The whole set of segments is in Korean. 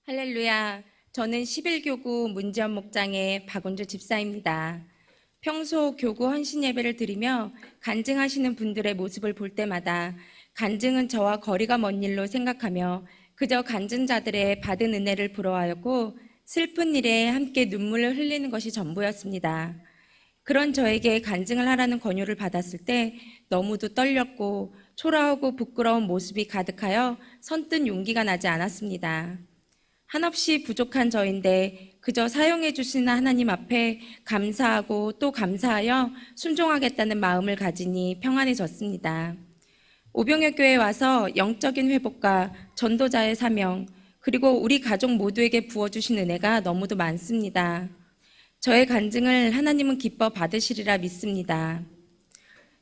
할렐루야. 저는 11교구 문지연 목장의 박은주 집사입니다. 평소 교구 헌신 예배를 드리며 간증하시는 분들의 모습을 볼 때마다 간증은 저와 거리가 먼 일로 생각하며 그저 간증자들의 받은 은혜를 부러워하였고 슬픈 일에 함께 눈물을 흘리는 것이 전부였습니다. 그런 저에게 간증을 하라는 권유를 받았을 때 너무도 떨렸고 초라하고 부끄러운 모습이 가득하여 선뜻 용기가 나지 않았습니다. 한없이 부족한 저인데 그저 사용해 주시는 하나님 앞에 감사하고 또 감사하여 순종하겠다는 마음을 가지니 평안해졌습니다. 오병여교회에 와서 영적인 회복과 전도자의 사명, 그리고 우리 가족 모두에게 부어주신 은혜가 너무도 많습니다. 저의 간증을 하나님은 기뻐 받으시리라 믿습니다.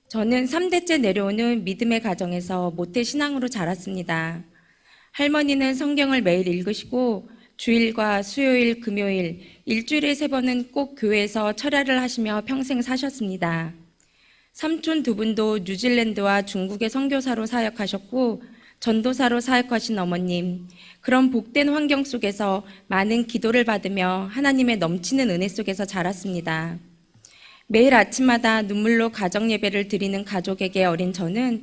저는 3대째 내려오는 믿음의 가정에서 모태신앙으로 자랐습니다. 할머니는 성경을 매일 읽으시고 주일과 수요일, 금요일, 일주일에 3번은 꼭 교회에서 철야를 하시며 평생 사셨습니다. 삼촌 2분도 뉴질랜드와 중국의 선교사로 사역하셨고 전도사로 사역하신 어머님, 그런 복된 환경 속에서 많은 기도를 받으며 하나님의 넘치는 은혜 속에서 자랐습니다. 매일 아침마다 눈물로 가정 예배를 드리는 가족에게 어린 저는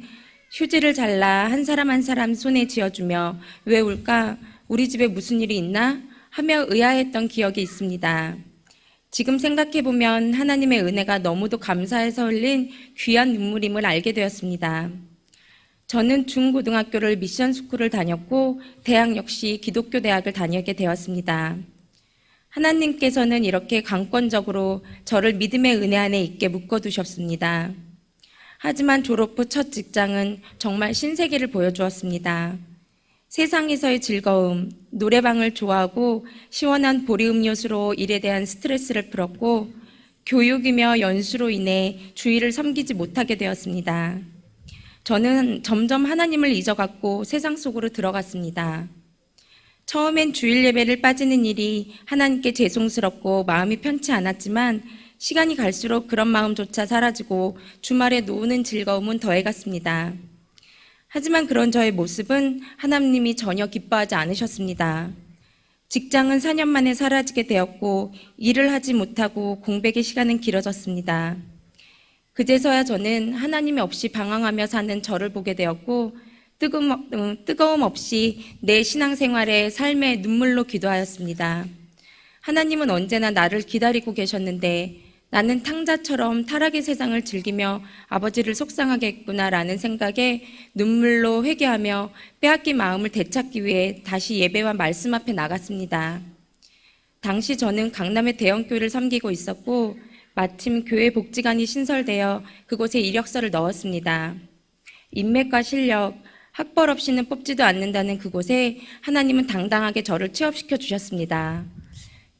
휴지를 잘라 한 사람 한 사람 손에 쥐어주며 왜 울까? 우리 집에 무슨 일이 있나? 하며 의아했던 기억이 있습니다. 지금 생각해보면 하나님의 은혜가 너무도 감사해서 흘린 귀한 눈물임을 알게 되었습니다. 저는 중고등학교를 미션스쿨을 다녔고 대학 역시 기독교 대학을 다니게 되었습니다. 하나님께서는 이렇게 강권적으로 저를 믿음의 은혜 안에 있게 묶어두셨습니다. 하지만 졸업 후 첫 직장은 정말 신세계를 보여주었습니다. 세상에서의 즐거움, 노래방을 좋아하고 시원한 보리음료수로 일에 대한 스트레스를 풀었고 교육이며 연수로 인해 주의를 섬기지 못하게 되었습니다. 저는 점점 하나님을 잊어갔고 세상 속으로 들어갔습니다. 처음엔 주일 예배를 빠지는 일이 하나님께 죄송스럽고 마음이 편치 않았지만 시간이 갈수록 그런 마음조차 사라지고 주말에 노는 즐거움은 더해갔습니다. 하지만 그런 저의 모습은 하나님이 전혀 기뻐하지 않으셨습니다. 직장은 4년 만에 사라지게 되었고 일을 하지 못하고 공백의 시간은 길어졌습니다. 그제서야 저는 하나님이 없이 방황하며 사는 저를 보게 되었고 뜨거움 없이 내 신앙생활에 삶의 눈물로 기도하였습니다. 하나님은 언제나 나를 기다리고 계셨는데 나는 탕자처럼 타락의 세상을 즐기며 아버지를 속상하게 했구나라는 생각에 눈물로 회개하며 빼앗긴 마음을 되찾기 위해 다시 예배와 말씀 앞에 나갔습니다. 당시 저는 강남의 대형교회를 섬기고 있었고 마침 교회 복지관이 신설되어 그곳에 이력서를 넣었습니다. 인맥과 실력, 학벌 없이는 뽑지도 않는다는 그곳에 하나님은 당당하게 저를 취업시켜 주셨습니다.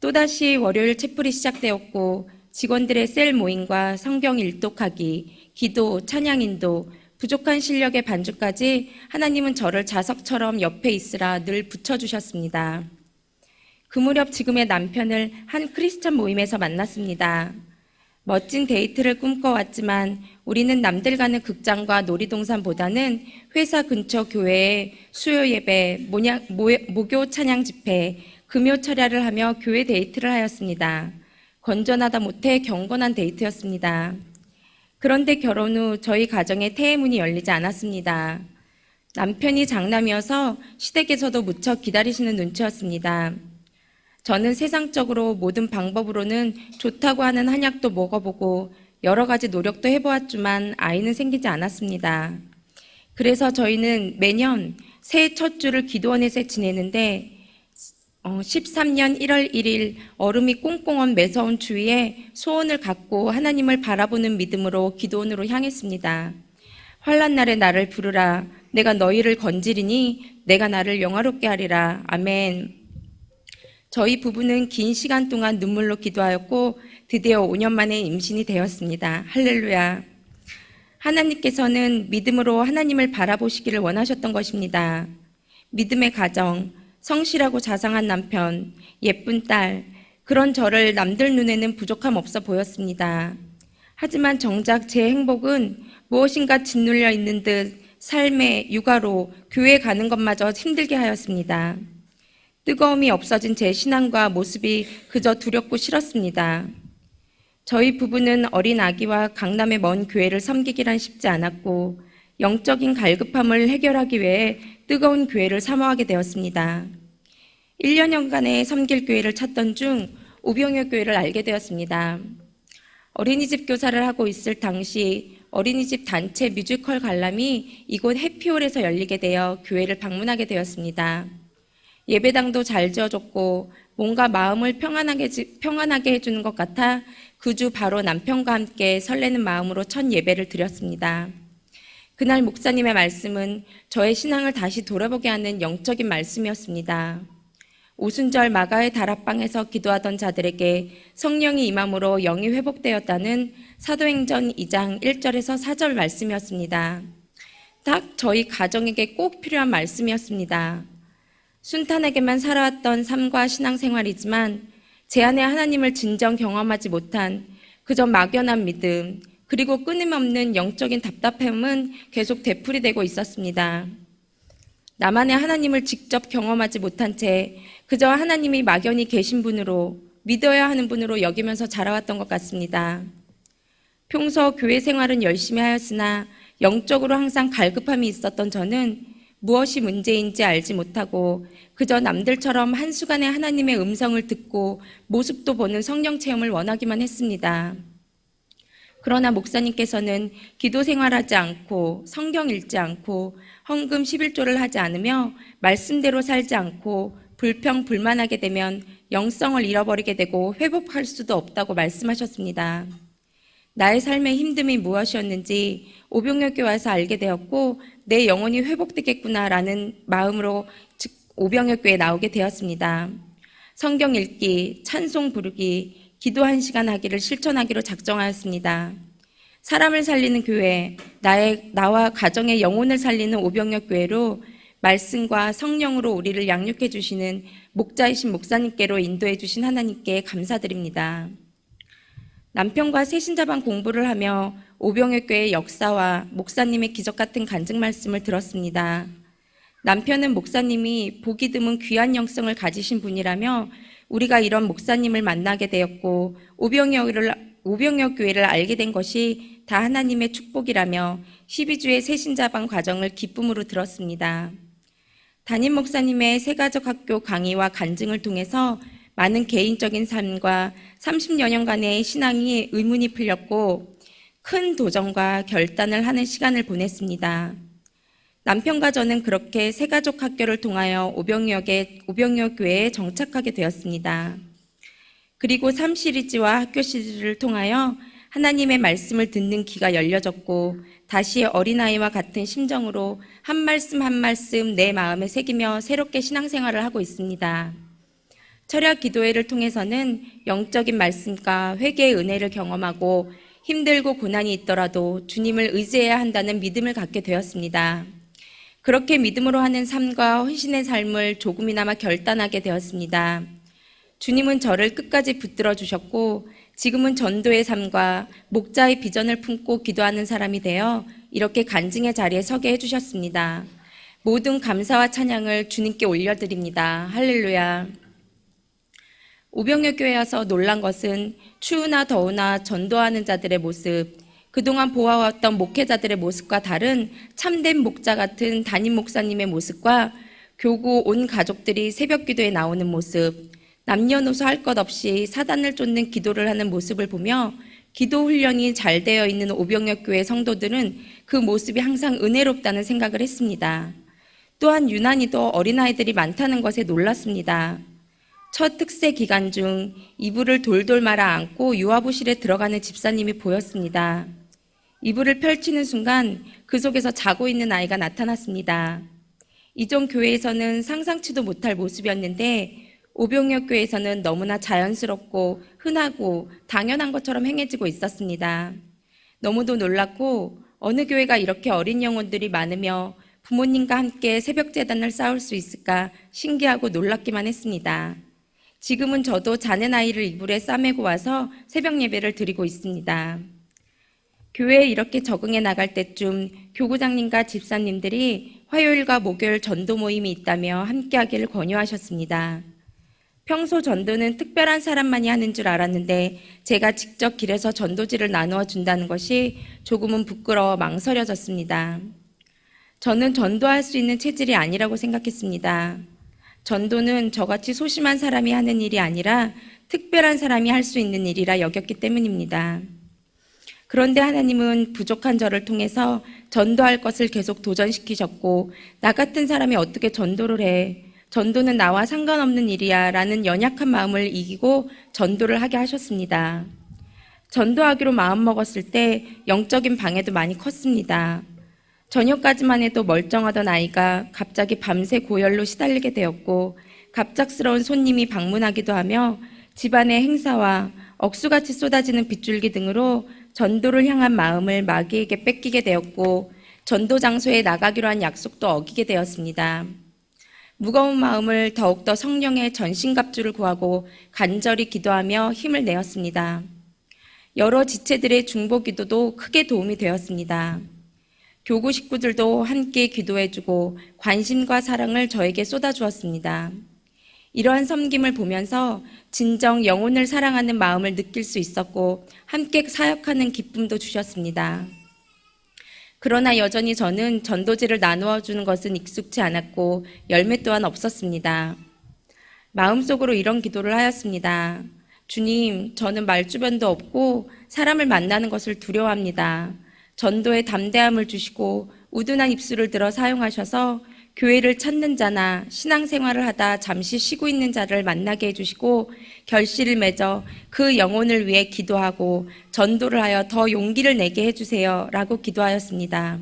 또다시 월요일 채플이 시작되었고 직원들의 셀 모임과 성경 일독하기, 기도, 찬양 인도, 부족한 실력의 반주까지 하나님은 저를 자석처럼 옆에 있으라 늘 붙여주셨습니다. 그 무렵 지금의 남편을 한 크리스찬 모임에서 만났습니다. 멋진 데이트를 꿈꿔왔지만 우리는 남들 가는 극장과 놀이동산보다는 회사 근처 교회에 수요 예배, 목요 찬양 집회, 금요 철야를 하며 교회 데이트를 하였습니다. 건전하다 못해 경건한 데이트였습니다. 그런데 결혼 후 저희 가정에 태의 문이 열리지 않았습니다. 남편이 장남이어서 시댁에서도 무척 기다리시는 눈치였습니다. 저는 세상적으로 모든 방법으로는 좋다고 하는 한약도 먹어보고 여러 가지 노력도 해보았지만 아이는 생기지 않았습니다. 그래서 저희는 매년 새해 첫 주를 기도원에서 지내는데 13년 1월 1일 얼음이 꽁꽁 매서운 주위에 소원을 갖고 하나님을 바라보는 믿음으로 기도원으로 향했습니다. 환난 날에 나를 부르라. 내가 너희를 건지리니 내가 나를 영화롭게 하리라. 아멘. 저희 부부는 긴 시간 동안 눈물로 기도하였고 드디어 5년 만에 임신이 되었습니다. 할렐루야. 하나님께서는 믿음으로 하나님을 바라보시기를 원하셨던 것입니다. 믿음의 가정, 성실하고 자상한 남편, 예쁜 딸, 그런 저를 남들 눈에는 부족함 없어 보였습니다. 하지만 정작 제 행복은 무엇인가 짓눌려 있는 듯 삶에 육아로 교회 가는 것마저 힘들게 하였습니다. 뜨거움이 없어진 제 신앙과 모습이 그저 두렵고 싫었습니다. 저희 부부는 어린 아기와 강남의 먼 교회를 섬기기란 쉽지 않았고 영적인 갈급함을 해결하기 위해 뜨거운 교회를 사모하게 되었습니다. 1년여간의 섬길 교회를 찾던 중 오병이어 교회를 알게 되었습니다. 어린이집 교사를 하고 있을 당시 어린이집 단체 뮤지컬 관람이 이곳 해피홀에서 열리게 되어 교회를 방문하게 되었습니다. 예배당도 잘 지어졌고 뭔가 마음을 평안하게 해주는 것 같아 그 주 바로 남편과 함께 설레는 마음으로 첫 예배를 드렸습니다. 그날 목사님의 말씀은 저의 신앙을 다시 돌아보게 하는 영적인 말씀이었습니다. 오순절 마가의 다락방에서 기도하던 자들에게 성령이 임함으로 영이 회복되었다는 사도행전 2장 1절에서 4절 말씀이었습니다. 딱 저희 가정에게 꼭 필요한 말씀이었습니다. 순탄하게만 살아왔던 삶과 신앙생활이지만 제 안에 하나님을 진정 경험하지 못한 그저 막연한 믿음, 그리고 끊임없는 영적인 답답함은 계속 되풀이되고 있었습니다. 나만의 하나님을 직접 경험하지 못한 채 그저 하나님이 막연히 계신 분으로, 믿어야 하는 분으로 여기면서 자라왔던 것 같습니다. 평소 교회 생활은 열심히 하였으나 영적으로 항상 갈급함이 있었던 저는 무엇이 문제인지 알지 못하고 그저 남들처럼 한순간에 하나님의 음성을 듣고 모습도 보는 성령 체험을 원하기만 했습니다. 그러나 목사님께서는 기도 생활하지 않고 성경 읽지 않고 헌금 11조를 하지 않으며 말씀대로 살지 않고 불평불만하게 되면 영성을 잃어버리게 되고 회복할 수도 없다고 말씀하셨습니다. 나의 삶의 힘듦이 무엇이었는지 오병이어교회 와서 알게 되었고 내 영혼이 회복되겠구나라는 마음으로 오병이어교회에 나오게 되었습니다. 성경 읽기, 찬송 부르기, 기도 1시간 하기를 실천하기로 작정하였습니다. 사람을 살리는 교회, 나와 가정의 영혼을 살리는 오병이어교회로 말씀과 성령으로 우리를 양육해 주시는 목자이신 목사님께로 인도해 주신 하나님께 감사드립니다. 남편과 새신자반 공부를 하며 오병이어교회의 역사와 목사님의 기적 같은 간증 말씀을 들었습니다. 남편은 목사님이 보기 드문 귀한 영성을 가지신 분이라며 우리가 이런 목사님을 만나게 되었고 오병이어교회를 알게 된 것이 다 하나님의 축복이라며 12주의 새신자반 과정을 기쁨으로 들었습니다. 담임 목사님의 새가족 학교 강의와 간증을 통해서 많은 개인적인 삶과 30여 년간의 신앙이 의문이 풀렸고 큰 도전과 결단을 하는 시간을 보냈습니다. 남편과 저는 그렇게 새가족 학교를 통하여 오병이어 교회에 정착하게 되었습니다. 그리고 삶 시리즈와 학교 시리즈를 통하여 하나님의 말씀을 듣는 귀가 열려졌고 다시 어린아이와 같은 심정으로 한 말씀 한 말씀 내 마음에 새기며 새롭게 신앙생활을 하고 있습니다. 철야 기도회를 통해서는 영적인 말씀과 회개의 은혜를 경험하고 힘들고 고난이 있더라도 주님을 의지해야 한다는 믿음을 갖게 되었습니다. 그렇게 믿음으로 하는 삶과 헌신의 삶을 조금이나마 결단하게 되었습니다. 주님은 저를 끝까지 붙들어 주셨고 지금은 전도의 삶과 목자의 비전을 품고 기도하는 사람이 되어 이렇게 간증의 자리에 서게 해주셨습니다. 모든 감사와 찬양을 주님께 올려드립니다. 할렐루야. 오병이어교회에 와서 놀란 것은 추우나 더우나 전도하는 자들의 모습, 그동안 보아왔던 목회자들의 모습과 다른 참된 목자 같은 담임 목사님의 모습과 교구 온 가족들이 새벽 기도에 나오는 모습, 남녀노소 할 것 없이 사단을 쫓는 기도를 하는 모습을 보며 기도 훈련이 잘 되어 있는 오병이어교회 성도들은 그 모습이 항상 은혜롭다는 생각을 했습니다. 또한 유난히도 어린아이들이 많다는 것에 놀랐습니다. 첫 특세 기간 중 이불을 돌돌 말아 안고 유아부실에 들어가는 집사님이 보였습니다. 이불을 펼치는 순간 그 속에서 자고 있는 아이가 나타났습니다. 이전 교회에서는 상상치도 못할 모습이었는데 오병이어교회에서는 너무나 자연스럽고 흔하고 당연한 것처럼 행해지고 있었습니다. 너무도 놀랐고 어느 교회가 이렇게 어린 영혼들이 많으며 부모님과 함께 새벽 제단을 쌓을 수 있을까 신기하고 놀랍기만 했습니다. 지금은 저도 자는 아이를 이불에 싸매고 와서 새벽 예배를 드리고 있습니다. 교회에 이렇게 적응해 나갈 때쯤 교구장님과 집사님들이 화요일과 목요일 전도 모임이 있다며 함께하기를 권유하셨습니다. 평소 전도는 특별한 사람만이 하는 줄 알았는데 제가 직접 길에서 전도지를 나누어 준다는 것이 조금은 부끄러워 망설여졌습니다. 저는 전도할 수 있는 체질이 아니라고 생각했습니다. 전도는 저같이 소심한 사람이 하는 일이 아니라 특별한 사람이 할 수 있는 일이라 여겼기 때문입니다. 그런데 하나님은 부족한 저를 통해서 전도할 것을 계속 도전시키셨고, 나 같은 사람이 어떻게 전도를 해? 전도는 나와 상관없는 일이야 라는 연약한 마음을 이기고 전도를 하게 하셨습니다. 전도하기로 마음먹었을 때 영적인 방해도 많이 컸습니다. 저녁까지만 해도 멀쩡하던 아이가 갑자기 밤새 고열로 시달리게 되었고, 갑작스러운 손님이 방문하기도 하며 집안의 행사와 억수같이 쏟아지는 빗줄기 등으로 전도를 향한 마음을 마귀에게 뺏기게 되었고, 전도 장소에 나가기로 한 약속도 어기게 되었습니다. 무거운 마음을 더욱더 성령의 전신갑주를 구하고 간절히 기도하며 힘을 내었습니다. 여러 지체들의 중보 기도도 크게 도움이 되었습니다. 교구 식구들도 함께 기도해주고 관심과 사랑을 저에게 쏟아주었습니다. 이러한 섬김을 보면서 진정 영혼을 사랑하는 마음을 느낄 수 있었고 함께 사역하는 기쁨도 주셨습니다. 그러나 여전히 저는 전도지를 나누어 주는 것은 익숙치 않았고 열매 또한 없었습니다. 마음속으로 이런 기도를 하였습니다. 주님, 저는 말주변도 없고 사람을 만나는 것을 두려워합니다. 전도에 담대함을 주시고 우둔한 입술을 들어 사용하셔서 교회를 찾는 자나 신앙생활을 하다 잠시 쉬고 있는 자를 만나게 해주시고 결실을 맺어 그 영혼을 위해 기도하고 전도를 하여 더 용기를 내게 해주세요 라고 기도하였습니다.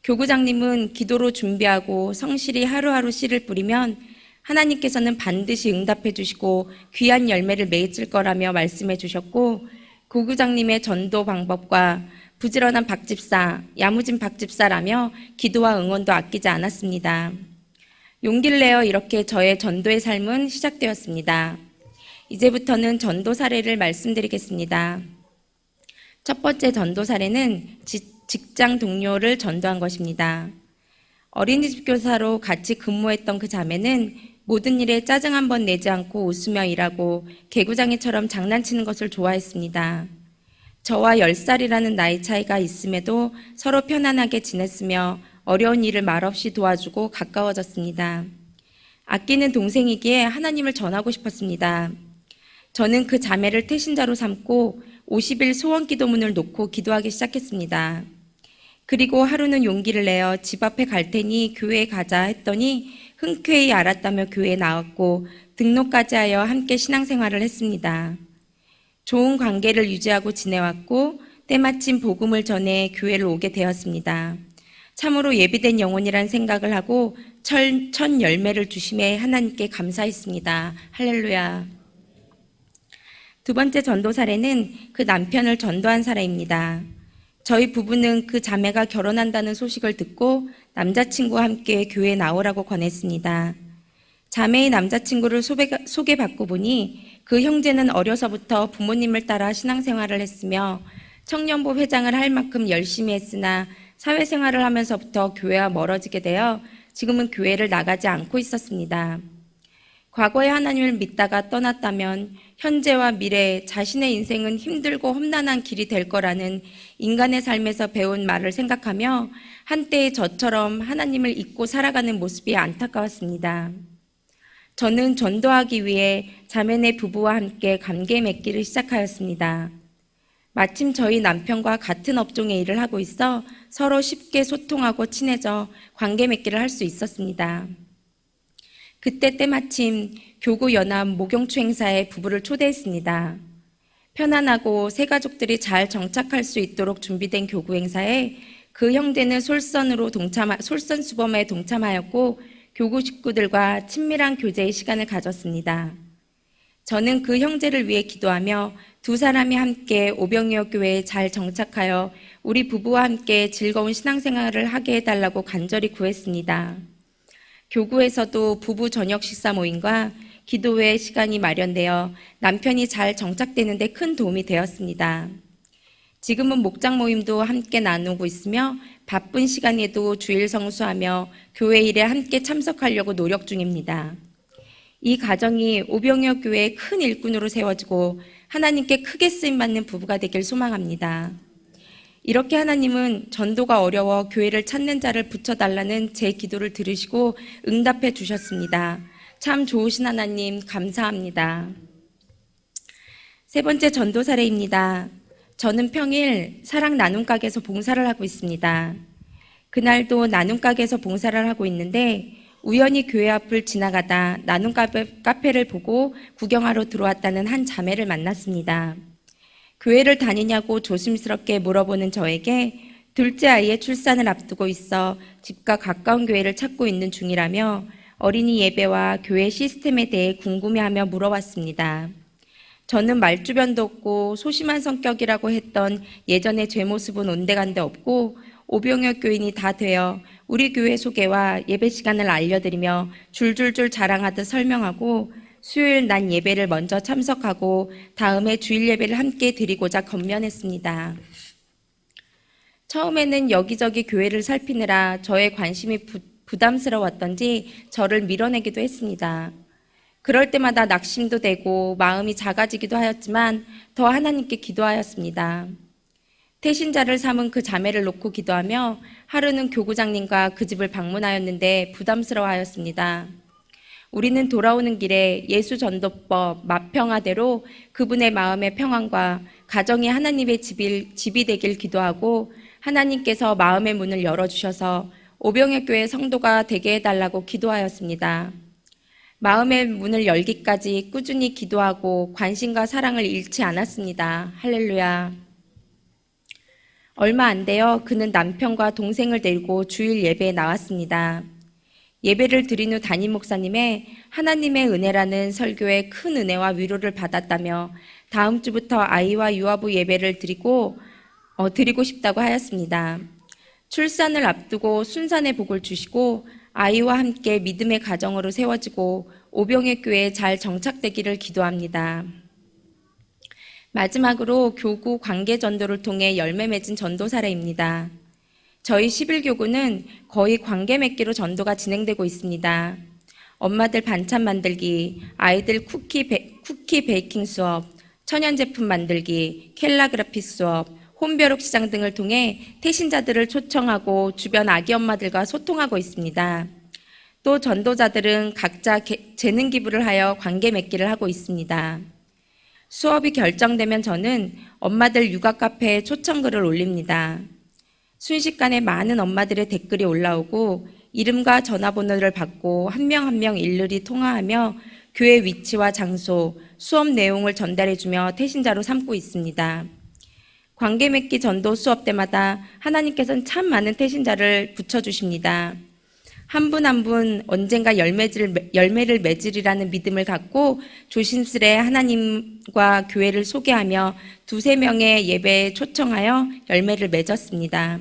교구장님은 기도로 준비하고 성실히 하루하루 씨를 뿌리면 하나님께서는 반드시 응답해 주시고 귀한 열매를 맺을 거라며 말씀해 주셨고, 교구장님의 전도 방법과 부지런한 박집사, 야무진 박집사라며 기도와 응원도 아끼지 않았습니다. 용기를 내어 이렇게 저의 전도의 삶은 시작되었습니다. 이제부터는 전도 사례를 말씀드리겠습니다. 첫 번째 전도 사례는 직장 동료를 전도한 것입니다. 어린이집 교사로 같이 근무했던 그 자매는 모든 일에 짜증 한 번 내지 않고 웃으며 일하고 개구장이처럼 장난치는 것을 좋아했습니다. 저와 10살이라는 나이 차이가 있음에도 서로 편안하게 지냈으며 어려운 일을 말없이 도와주고 가까워졌습니다. 아끼는 동생이기에 하나님을 전하고 싶었습니다. 저는 그 자매를 태신자로 삼고 50일 소원 기도문을 놓고 기도하기 시작했습니다. 그리고 하루는 용기를 내어 집 앞에 갈 테니 교회에 가자 했더니 흔쾌히 알았다며 교회에 나왔고 등록까지 하여 함께 신앙생활을 했습니다. 좋은 관계를 유지하고 지내왔고 때마침 복음을 전해 교회를 오게 되었습니다. 참으로 예비된 영혼이란 생각을 하고 첫 열매를 주심에 하나님께 감사했습니다. 할렐루야. 두 번째 전도 사례는 그 남편을 전도한 사례입니다. 저희 부부는 그 자매가 결혼한다는 소식을 듣고 남자친구와 함께 교회에 나오라고 권했습니다. 자매의 남자친구를 소개받고 보니 그 형제는 어려서부터 부모님을 따라 신앙생활을 했으며 청년부 회장을 할 만큼 열심히 했으나 사회생활을 하면서부터 교회와 멀어지게 되어 지금은 교회를 나가지 않고 있었습니다. 과거에 하나님을 믿다가 떠났다면 현재와 미래 자신의 인생은 힘들고 험난한 길이 될 거라는 인간의 삶에서 배운 말을 생각하며 한때의 저처럼 하나님을 잊고 살아가는 모습이 안타까웠습니다. 저는 전도하기 위해 자매네 부부와 함께 관계 맺기를 시작하였습니다. 마침 저희 남편과 같은 업종의 일을 하고 있어 서로 쉽게 소통하고 친해져 관계 맺기를 할 수 있었습니다. 그때 때마침 교구연합 목용추 행사에 부부를 초대했습니다. 편안하고 새 가족들이 잘 정착할 수 있도록 준비된 교구 행사에 그 형제는 솔선수범에 동참하였고 교구 식구들과 친밀한 교제의 시간을 가졌습니다. 저는 그 형제를 위해 기도하며 두 사람이 함께 오병이어 교회에 잘 정착하여 우리 부부와 함께 즐거운 신앙생활을 하게 해달라고 간절히 구했습니다. 교구에서도 부부 저녁 식사 모임과 기도회 시간이 마련되어 남편이 잘 정착되는 데 큰 도움이 되었습니다. 지금은 목장 모임도 함께 나누고 있으며 바쁜 시간에도 주일 성수하며 교회 일에 함께 참석하려고 노력 중입니다. 이 가정이 오병이어 교회의 큰 일꾼으로 세워지고 하나님께 크게 쓰임받는 부부가 되길 소망합니다. 이렇게 하나님은 전도가 어려워 교회를 찾는 자를 붙여달라는 제 기도를 들으시고 응답해 주셨습니다. 참 좋으신 하나님 감사합니다. 세 번째 전도 사례입니다. 저는 평일 사랑 나눔가게에서 봉사를 하고 있습니다. 그날도 나눔가게에서 봉사를 하고 있는데 우연히 교회 앞을 지나가다 나눔카페를 보고 구경하러 들어왔다는 한 자매를 만났습니다. 교회를 다니냐고 조심스럽게 물어보는 저에게 둘째 아이의 출산을 앞두고 있어 집과 가까운 교회를 찾고 있는 중이라며 어린이 예배와 교회 시스템에 대해 궁금해하며 물어봤습니다. 저는 말주변도 없고 소심한 성격이라고 했던 예전의 제 모습은 온데간데 없고 오병이어 교인이 다 되어 우리 교회 소개와 예배 시간을 알려드리며 줄줄줄 자랑하듯 설명하고 수요일 난 예배를 먼저 참석하고 다음에 주일 예배를 함께 드리고자 건면했습니다. 처음에는 여기저기 교회를 살피느라 저의 관심이 부담스러웠던지 저를 밀어내기도 했습니다. 그럴 때마다 낙심도 되고 마음이 작아지기도 하였지만 더 하나님께 기도하였습니다. 태신자를 삼은 그 자매를 놓고 기도하며 하루는 교구장님과 그 집을 방문하였는데 부담스러워하였습니다. 우리는 돌아오는 길에 예수전도법 마평화대로 그분의 마음의 평안과 가정이 하나님의 집이 되길 기도하고 하나님께서 마음의 문을 열어주셔서 오병이어 교회 성도가 되게 해달라고 기도하였습니다. 마음의 문을 열기까지 꾸준히 기도하고 관심과 사랑을 잃지 않았습니다. 할렐루야. 얼마 안 되어 그는 남편과 동생을 데리고 주일 예배에 나왔습니다. 예배를 드린 후 담임 목사님의 하나님의 은혜라는 설교에 큰 은혜와 위로를 받았다며 다음 주부터 아이와 유아부 예배를 드리고 싶다고 하였습니다. 출산을 앞두고 순산의 복을 주시고 아이와 함께 믿음의 가정으로 세워지고 오병이어 교회에 잘 정착되기를 기도합니다. 마지막으로 교구 관계 전도를 통해 열매 맺은 전도 사례입니다. 저희 11교구는 거의 관계 맺기로 전도가 진행되고 있습니다. 엄마들 반찬 만들기, 아이들 쿠키 베이킹 수업, 천연 제품 만들기, 캘라그라피 수업, 홈벼룩 시장 등을 통해 태신자들을 초청하고 주변 아기 엄마들과 소통하고 있습니다. 또 전도자들은 각자 재능 기부를 하여 관계 맺기를 하고 있습니다. 수업이 결정되면 저는 엄마들 육아 카페에 초청글을 올립니다. 순식간에 많은 엄마들의 댓글이 올라오고 이름과 전화번호를 받고 한 명 한 명 일일이 통화하며 교회 위치와 장소, 수업 내용을 전달해주며 태신자로 삼고 있습니다. 관계 맺기 전도 수업 때마다 하나님께서는 참 많은 태신자를 붙여주십니다. 한 분 한 분 언젠가 열매를 맺으리라는 믿음을 갖고 조심스레 하나님과 교회를 소개하며 두세 명의 예배에 초청하여 열매를 맺었습니다.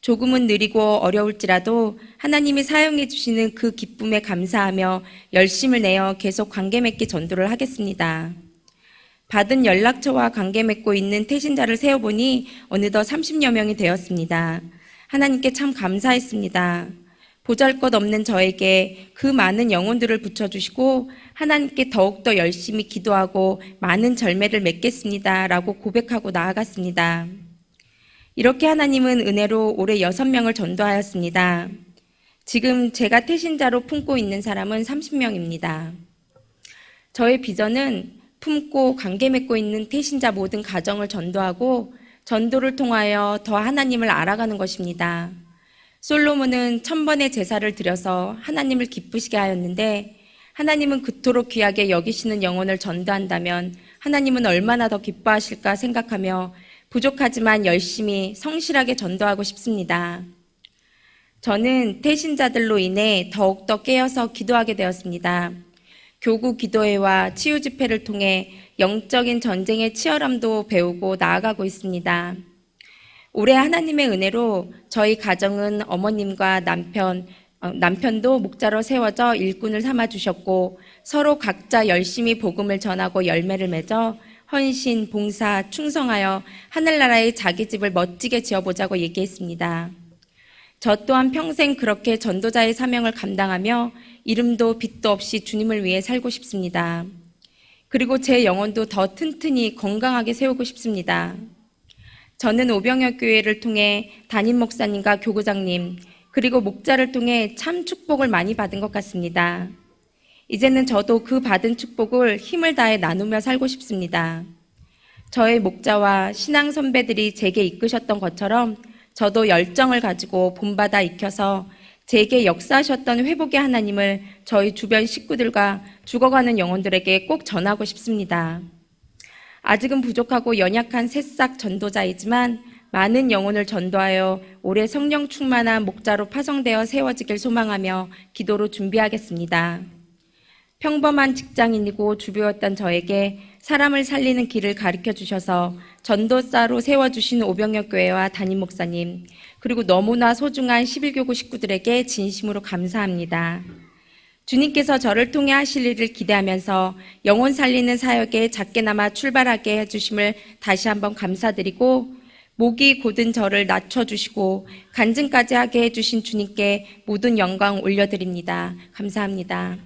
조금은 느리고 어려울지라도 하나님이 사용해 주시는 그 기쁨에 감사하며 열심을 내어 계속 관계 맺기 전도를 하겠습니다. 받은 연락처와 관계 맺고 있는 태신자를 세어보니 어느덧 30여 명이 되었습니다. 하나님께 참 감사했습니다. 보잘것없는 저에게 그 많은 영혼들을 붙여주시고 하나님께 더욱더 열심히 기도하고 많은 절매를 맺겠습니다 라고 고백하고 나아갔습니다. 이렇게 하나님은 은혜로 올해 6명을 전도하였습니다. 지금 제가 태신자로 품고 있는 사람은 30명입니다. 저의 비전은 품고 관계 맺고 있는 태신자 모든 가정을 전도하고 전도를 통하여 더 하나님을 알아가는 것입니다. 솔로몬은 1000번의 제사를 드려서 하나님을 기쁘시게 하였는데 하나님은 그토록 귀하게 여기시는 영혼을 전도한다면 하나님은 얼마나 더 기뻐하실까 생각하며 부족하지만 열심히 성실하게 전도하고 싶습니다. 저는 태신자들로 인해 더욱더 깨어서 기도하게 되었습니다. 교구 기도회와 치유 집회를 통해 영적인 전쟁의 치열함도 배우고 나아가고 있습니다. 올해 하나님의 은혜로 저희 가정은 어머님과 남편도 목자로 세워져 일꾼을 삼아 주셨고 서로 각자 열심히 복음을 전하고 열매를 맺어 헌신, 봉사, 충성하여 하늘나라의 자기 집을 멋지게 지어보자고 얘기했습니다. 저 또한 평생 그렇게 전도자의 사명을 감당하며 이름도 빚도 없이 주님을 위해 살고 싶습니다. 그리고 제 영혼도 더 튼튼히 건강하게 세우고 싶습니다. 저는 오병혁 교회를 통해 담임 목사님과 교구장님 그리고 목자를 통해 참 축복을 많이 받은 것 같습니다. 이제는 저도 그 받은 축복을 힘을 다해 나누며 살고 싶습니다. 저의 목자와 신앙 선배들이 제게 이끄셨던 것처럼 저도 열정을 가지고 본받아 익혀서 제게 역사하셨던 회복의 하나님을 저희 주변 식구들과 죽어가는 영혼들에게 꼭 전하고 싶습니다. 아직은 부족하고 연약한 새싹 전도자이지만 많은 영혼을 전도하여 올해 성령 충만한 목자로 파송되어 세워지길 소망하며 기도로 준비하겠습니다. 평범한 직장인이고 주부였던 저에게 사람을 살리는 길을 가르쳐 주셔서 전도사로 세워주신 오병혁 교회와 담임 목사님 그리고 너무나 소중한 11교구 식구들에게 진심으로 감사합니다. 주님께서 저를 통해 하실 일을 기대하면서 영혼 살리는 사역에 작게나마 출발하게 해주심을 다시 한번 감사드리고 목이 곧은 저를 낮춰주시고 간증까지 하게 해주신 주님께 모든 영광 올려드립니다. 감사합니다.